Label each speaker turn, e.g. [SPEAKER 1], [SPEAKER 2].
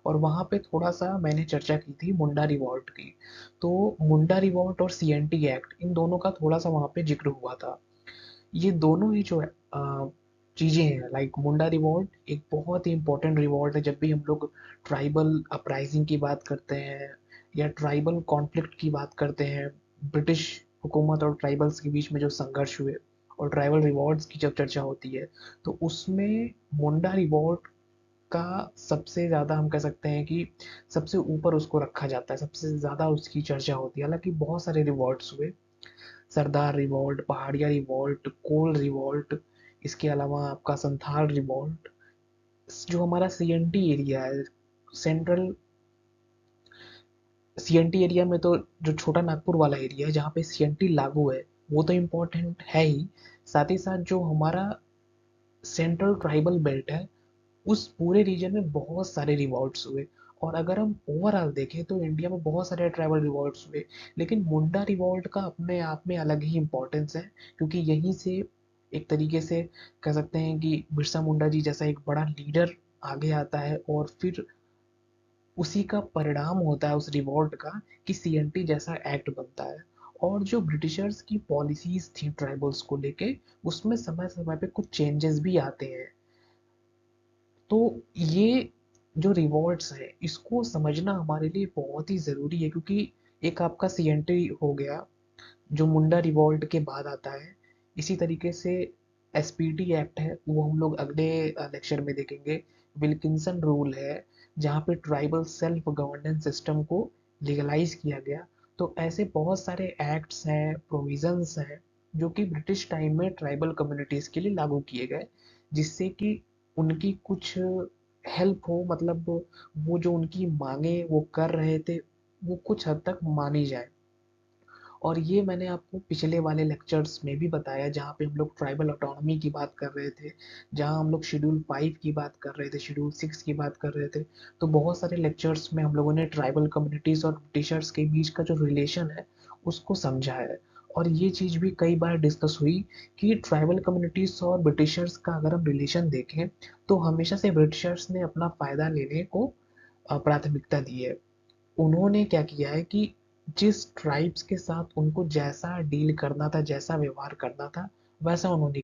[SPEAKER 1] और वहाँ पे थोड़ा-सा मैंने चर्चा की थी मुंडा रिवॉल्ट की। तो मुंडा रिवॉल्ट और सीएनटी एक्ट इन दोनों का थोड़ा-सा वहाँ पे ज़िक्र हुआ था। ये दोनों ही जो है चीज़ें हैं, लाइक मुंडा रिवॉल्ट एक बहुत ही इम्पोर्टेंट रिवॉल्ट है। जब भी हम लोग ट्राइबल अपराइजिंग की बात करते हैं या ट्राइबल कॉन्फ्लिक्ट की बात करते हैं, ब्रिटिश हुकूमत और ट्राइबल्स के बीच में जो संघर्ष हुए और ट्राइबल रिवॉल्ट्स की जब चर्चा होती है, तो उसमें मुंडा रिवॉल्ट का सबसे ज़्यादा हम कह सकते हैं कि सबसे ऊपर उसको रखा जाता है, सबसे ज़्यादा उसकी चर्चा होती है। हालाँकि बहुत सारे रिवॉल्ट्स हुए, सरदार रिवॉल्ट, पहाड़िया रिवॉल्ट, कोल रिवॉल्ट, इसके अलावा आपका संथाल रिवॉल्ट। जो हमारा सीएनटी एरिया है, सेंट्रल सीएनटी एरिया में तो जो छोटा नागपुर वाला एरिया है जहाँ पे सीएनटी लागू है, वो तो इम्पोर्टेंट है ही। साथ ही साथ जो हमारा सेंट्रल ट्राइबल बेल्ट है, उस पूरे रीजन में बहुत सारे रिवॉल्ट्स हुए। और अगर हम ओवरऑल देखें तो इंडिया में बहुत सारे ट्राइबल रिवॉल्ट्स हुए, लेकिन मुंडा रिवॉल्ट का अपने आप में अलग ही इम्पोर्टेंस है, क्योंकि यहीं से एक तरीके से कह सकते हैं कि बिरसा मुंडा जी जैसा एक बड़ा लीडर आगे आता है और फिर उसी का परिणाम होता है उस रिवॉल्ट का कि सीएनटी जैसा एक्ट बनता है। और जो ब्रिटिशर्स की पॉलिसीज थी ट्राइबल्स को लेके, उसमें समय समय पे कुछ चेंजेस भी आते हैं। तो ये जो रिवॉल्ट्स है इसको समझना हमारे लिए बहुत ही ज़रूरी है, क्योंकि एक आपका सीएनटी हो गया जो मुंडा रिवॉल्ट के बाद आता है। इसी तरीके से एसपीटी एक्ट है, वो हम लोग अगले लेक्चर में देखेंगे। विल्किंसन रूल है जहाँ पे ट्राइबल सेल्फ गवर्नेंस सिस्टम को लीगलाइज किया गया। तो ऐसे बहुत सारे एक्ट्स हैं, प्रोविजंस हैं जो कि ब्रिटिश टाइम में ट्राइबल कम्युनिटीज के लिए लागू किए गए, जिससे कि उनकी कुछ हेल्प हो, मतलब वो जो उनकी मांगे वो कर रहे थे वो कुछ हद तक मानी जाए। और ये मैंने आपको पिछले वाले लेक्चर्स में भी बताया जहाँ पे हम लोग ट्राइबल ऑटोनॉमी की बात कर रहे थे, जहाँ हम लोग शेड्यूल 5 की बात कर रहे थे, शेड्यूल 6 की बात कर रहे थे। तो बहुत सारे लेक्चर्स में हम लोगों ने ट्राइबल कम्युनिटीज और ब्रिटिशर्स के बीच का जो रिलेशन है उसको समझा है। और ये चीज़ भी कई बार डिस्कस हुई कि ट्राइबल कम्युनिटीज और ब्रिटिशर्स का अगर हम रिलेशन देखें तो हमेशा से ब्रिटिशर्स ने अपना फ़ायदा लेने को प्राथमिकता दी है। उन्होंने क्या किया है कि जिस ट्राइब्स के साथ उनको जैसा डील करना था, जैसा व्यवहार करना था, वैसा उन्होंने